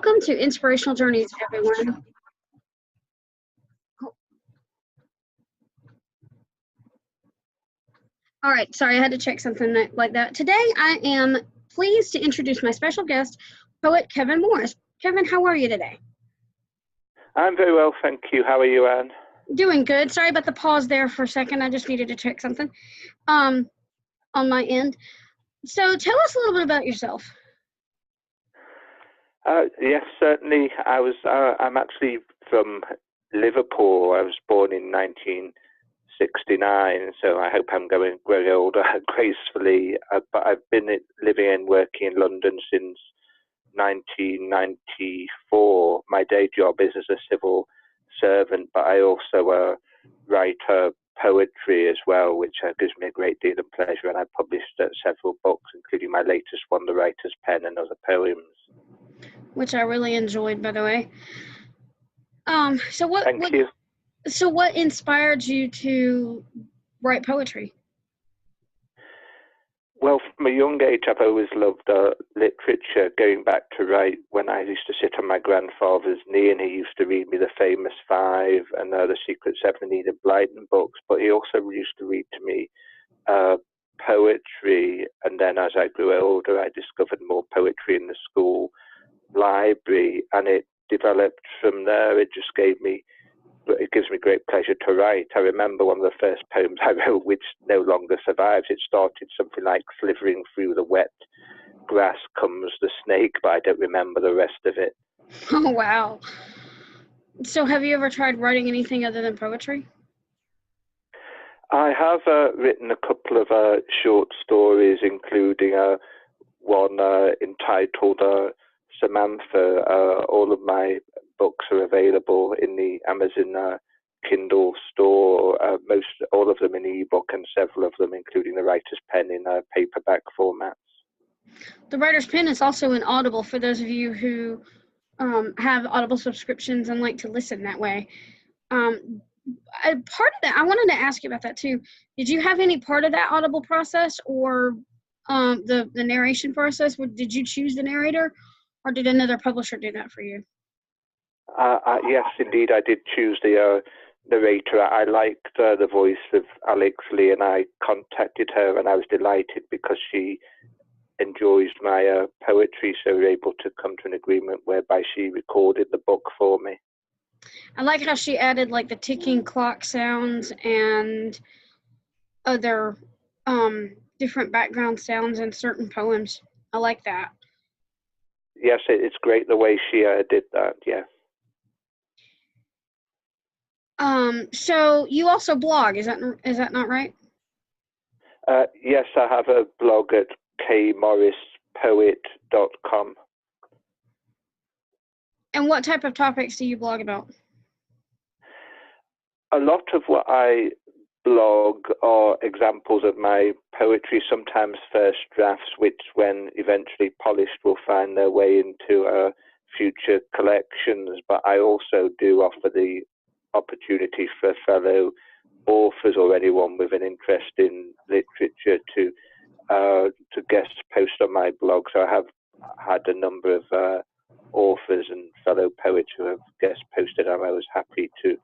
welcome to Inspirational Journeys, everyone. All right, sorry, I had to check something like that. Today, I am pleased to introduce my special guest, poet Kevin Morris. Kevin, how are you today? I'm very well, thank you. How are you, Anne? Doing good. Sorry about the pause there for a second. I just needed to check something on my end. So tell us a little bit about yourself. Yes, certainly. I'm actually from Liverpool. I was born in 1969, so I hope I'm growing older gracefully. But I've been living and working in London since 1994. My day job is as a civil servant, but I also write poetry as well, which gives me a great deal of pleasure. And I've published several books, including my latest one, The Writer's Pen and Other Poems, which I really enjoyed, by the way. So what inspired you to write poetry? Well, from a young age, I've always loved literature, going back to right when I used to sit on my grandfather's knee and he used to read me the famous Five and the Secret Seven Enid Blyton books, but he also used to read to me poetry. And then as I grew older, I discovered more poetry in the school library, and it developed from there. It gives me great pleasure to write. I remember one of the first poems I wrote, which no longer survives. It started something like, slithering through the wet grass comes the snake, but I don't remember the rest of it. Oh, wow. So have you ever tried writing anything other than poetry? I have written a couple of short stories, including one entitled Samantha. All of my books are available in the Amazon Kindle store, all of them in ebook and several of them, including The Writer's Pen, in paperback formats. The Writer's Pen is also in Audible for those of you who have Audible subscriptions and like to listen that way. Part of that, I wanted to ask you about that too. Did you have any part of that Audible process or the narration process? Did you choose the narrator, or did another publisher do that for you? Yes, indeed, I did choose the narrator. I liked the voice of Alex Lee, and I contacted her, and I was delighted because she enjoys my poetry, so we were able to come to an agreement whereby she recorded the book for me. I like how she added like the ticking clock sounds and other different background sounds in certain poems. I like that. Yes, it's great the way she did that, yeah. So you also blog, is that not right? Yes, I have a blog at kmorrispoet.com. And what type of topics do you blog about? A lot of what I blog are examples of my poetry, sometimes first drafts, which when eventually polished will find their way into future collections. But I also do offer the opportunity for fellow authors or anyone with an interest in literature to guest post on my blog. So I have had a number of authors and fellow poets who have guest posted. I'm always happy to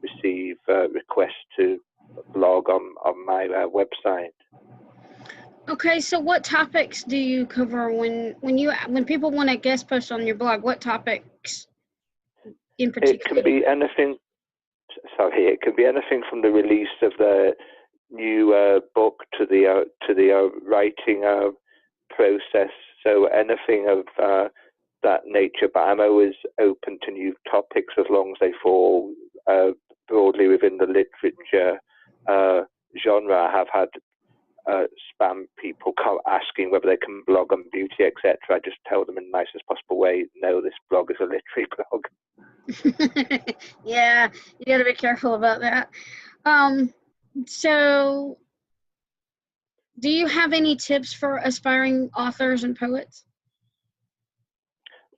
receive requests to blog on my website. Okay, so what topics do you cover when people want to guest post on your blog? What topics in particular? It can be anything. Sorry, it can be anything from the release of the new book to the writing process. So anything of that nature. But I'm always open to new topics as long as they fall broadly within the literature genre. I have had spam people asking whether they can blog on beauty, etc. I just tell them in the nicest possible way, no, this blog is a literary blog. Yeah, you got to be careful about that. So do you have any tips for aspiring authors and poets?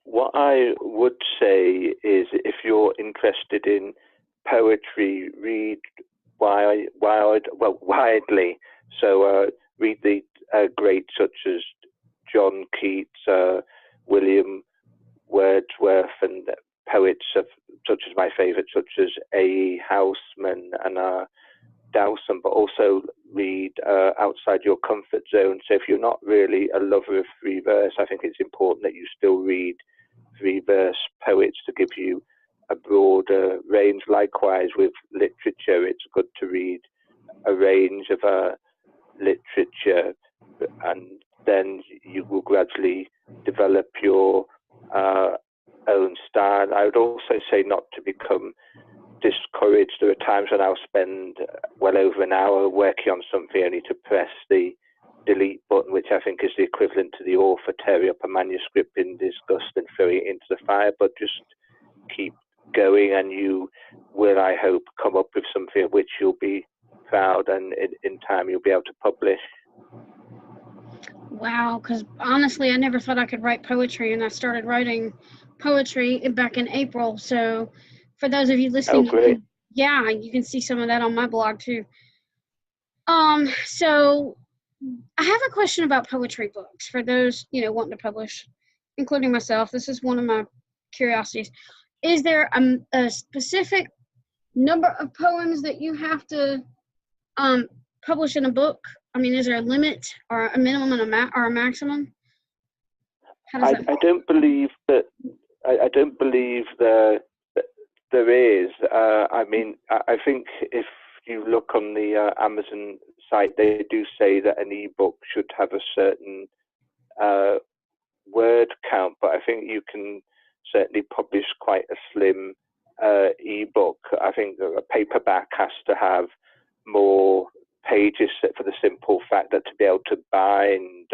What I would say is, if you're interested in poetry, read widely. So read the greats such as John Keats, William Wordsworth and poets such as my favourites, such as A. Houseman and Dowson, but also read outside your comfort zone. So if you're not really a lover of free verse, I think it's important that you still read free verse poets to give you a broader range. Likewise with literature, it's good to read a range of literature, and then you will gradually develop your own style. I would also say not to become discouraged. There are times when I'll spend well over an hour working on something only to press the delete button, which I think is the equivalent to the author tearing up a manuscript in disgust and throwing it into the fire. But just keep going, and you will, I hope, come up with something of which you'll be proud, and in time you'll be able to publish. Wow, because honestly, I never thought I could write poetry, and I started writing poetry back in April. So for those of you listening, great. you can see some of that on my blog too. So I have a question about poetry books for those, wanting to publish, including myself. This is one of my curiosities. Is there a specific number of poems that you have to publish in a book? I mean, is there a limit or a minimum and or a maximum? How does that work? I don't believe that. I don't believe there is. I mean, I think if you look on the Amazon site, they do say that an ebook should have a certain word count, but I think you can certainly publish quite a slim ebook. I think that a paperback has to have more pages for the simple fact that to be able to bind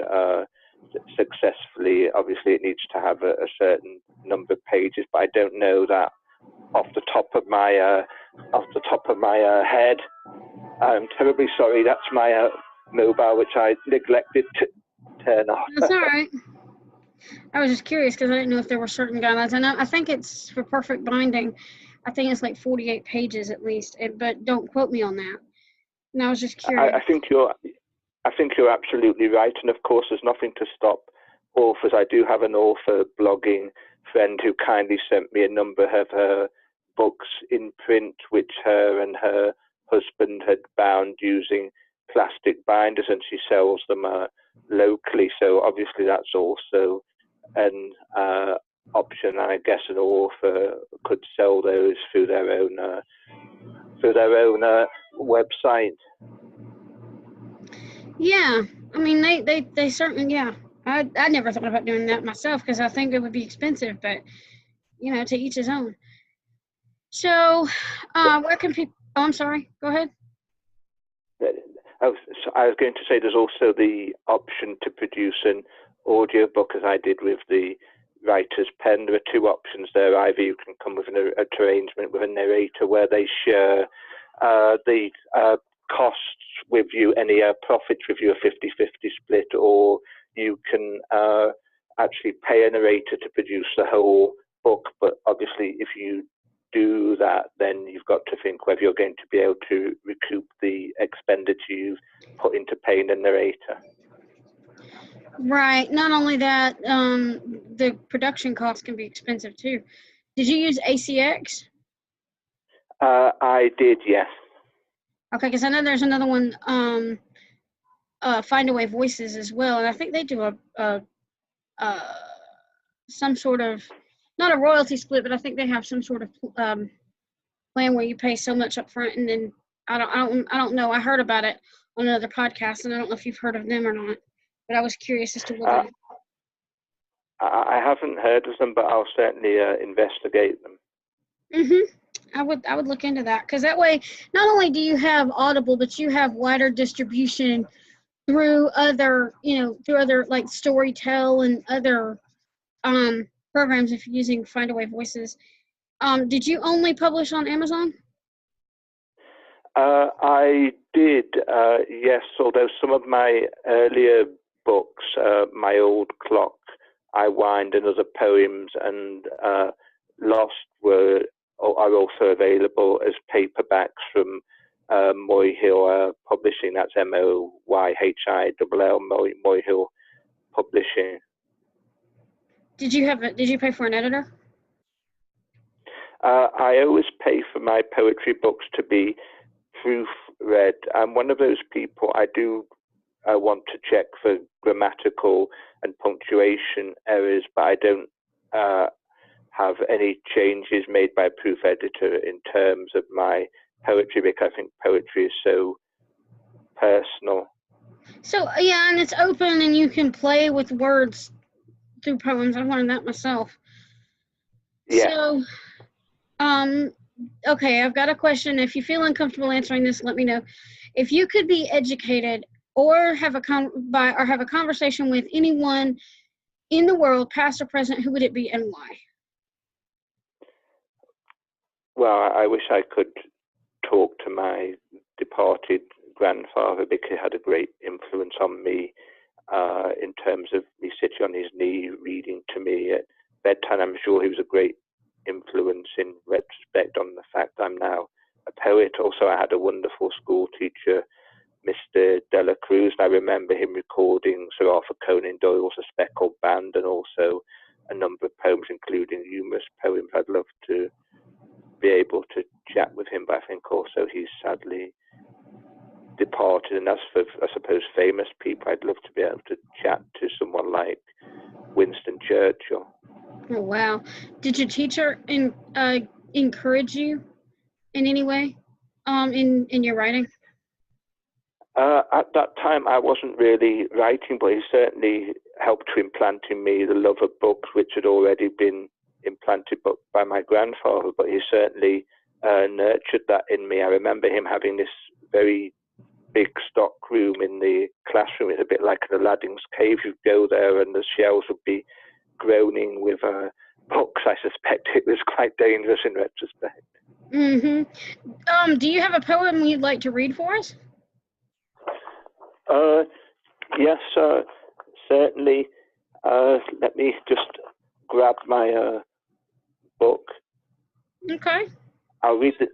successfully, obviously it needs to have a certain number of pages, but I don't know that off the top of my head. I'm terribly sorry. That's my mobile, which I neglected to turn off. That's all right. I was just curious because I didn't know if there were certain guidelines. And I think it's for perfect binding. I think it's like 48 pages at least, but don't quote me on that. And I was just curious. I think you're absolutely right. And of course, there's nothing to stop authors. I do have an author blogging friend who kindly sent me a number of her books in print, which her and her husband had bound using plastic binders, and she sells them locally. So obviously that's also an option. I guess an author could sell those through their own website. Yeah, I mean they certainly, yeah. I never thought about doing that myself because I think it would be expensive, but to each his own. So where can people? Oh, I'm sorry. Go ahead. I was going to say there's also the option to produce an audiobook, as I did with the writer's pen. There are two options there. Either you can come with an arrangement with a narrator where they share the costs with you, any profits with you, a 50-50 split, or you can actually pay a narrator to produce the whole book. But obviously, if you do that, then you've got to think whether you're going to be able to recoup the expenditure you've put into paying a narrator. Right. Not only that, the production costs can be expensive too. Did you use ACX? I did, yes. Okay, because I know there's another one, Findaway Voices as well, and I think they do some sort of, not a royalty split, but I think they have some sort of plan where you pay so much up front, and then I don't know. I heard about it on another podcast, and I don't know if you've heard of them or not. But I was curious as to what. I haven't heard of them, but I'll certainly investigate them. I would look into that, because that way, not only do you have Audible, but you have wider distribution through other, like Storytel and other programs if you're using Findaway Voices. Did you only publish on Amazon? I did, yes, although some of my earlier books, My Old Clock, I Wind, and other poems, and Lost are also available as paperbacks from Moyhill Publishing. That's Moyhill, Moyhill Publishing. Did you pay for an editor? I always pay for my poetry books to be proofread. I'm one of those people. I do want to check for grammatical and punctuation errors, but I don't have any changes made by a proof editor in terms of my poetry, because I think poetry is so personal. So yeah, and it's open and you can play with words through poems. I learned that myself. Yeah. So, okay, I've got a question. If you feel uncomfortable answering this, let me know. If you could be educated or have a conversation with anyone in the world, past or present, who would it be and why? Well, I wish I could talk to my departed grandfather, because he had a great influence on me in terms of me sitting on his knee reading to me at bedtime. I'm sure he was a great influence in retrospect on the fact I'm now a poet. Also, I had a wonderful school teacher, Mr. Dela Cruz, and I remember him recording Sir Arthur Conan Doyle's A Speckled Band, and also a number of poems, including humorous poems. I'd love to be able to chat with him, but I think also he's sadly departed. And as for, I suppose, famous people, I'd love to be able to chat to someone like Winston Churchill. Oh, wow. Did your teacher encourage you in any way in your writing? At that time, I wasn't really writing, but he certainly helped to implant in me the love of books, which had already been implanted by my grandfather, but he certainly nurtured that in me. I remember him having this very big stock room in the classroom. It's a bit like an Aladdin's cave. You'd go there and the shelves would be groaning with books. I suspect it was quite dangerous in retrospect. Mm-hmm. Do you have a poem you'd like to read for us? Yes, certainly. Let me just grab my book. Okay. I'll read the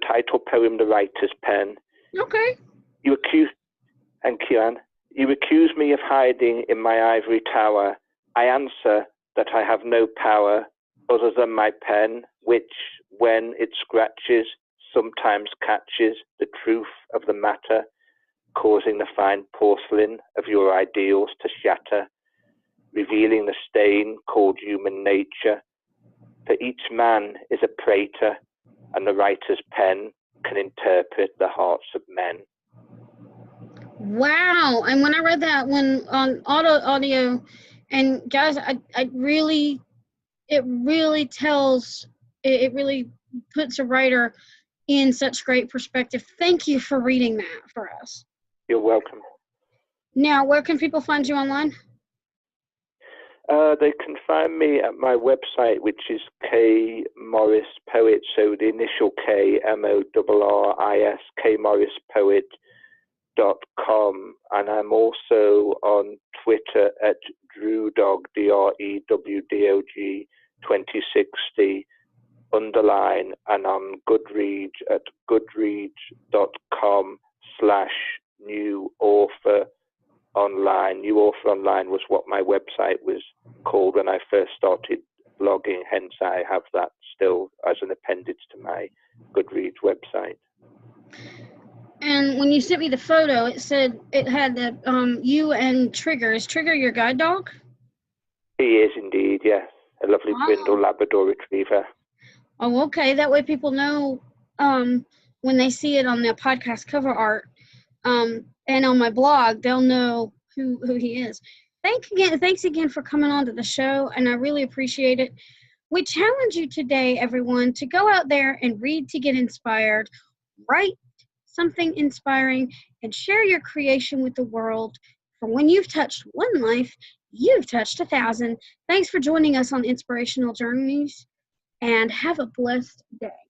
title poem, "The Writer's Pen." Okay. Thank you, Anne. You accuse me of hiding in my ivory tower. I answer that I have no power other than my pen, which, when it scratches, sometimes catches the truth of the matter, causing the fine porcelain of your ideals to shatter, revealing the stain called human nature. For each man is a praetor, and the writer's pen can interpret the hearts of men. Wow. And when I read that one on audio, and guys, it really puts a writer in such great perspective. Thank you for reading that for us. You're welcome. Now, where can people find you online? They can find me at my website, which is K Morris Poet. So the initial K, MORRIS, KMorrisPoet.com. And I'm also on Twitter at DrewDog, DREWDOG 2060 _ and on Goodreads at goodreads.com/new author online. New Author Online was what my website was called when I first started blogging, hence I have that still as an appendix to my Goodreads website. And when you sent me the photo, it said it had the you and Trigger. Is Trigger your guide dog? He is indeed, yes. A lovely brindle Labrador retriever. Oh, okay. That way people know when they see it on the podcast cover art and on my blog, they'll know who he is. Thanks again for coming on to the show, and I really appreciate it. We challenge you today, everyone, to go out there and read to get inspired, write something inspiring, and share your creation with the world. For when you've touched one life, you've touched 1,000. Thanks for joining us on Inspirational Journeys, and have a blessed day.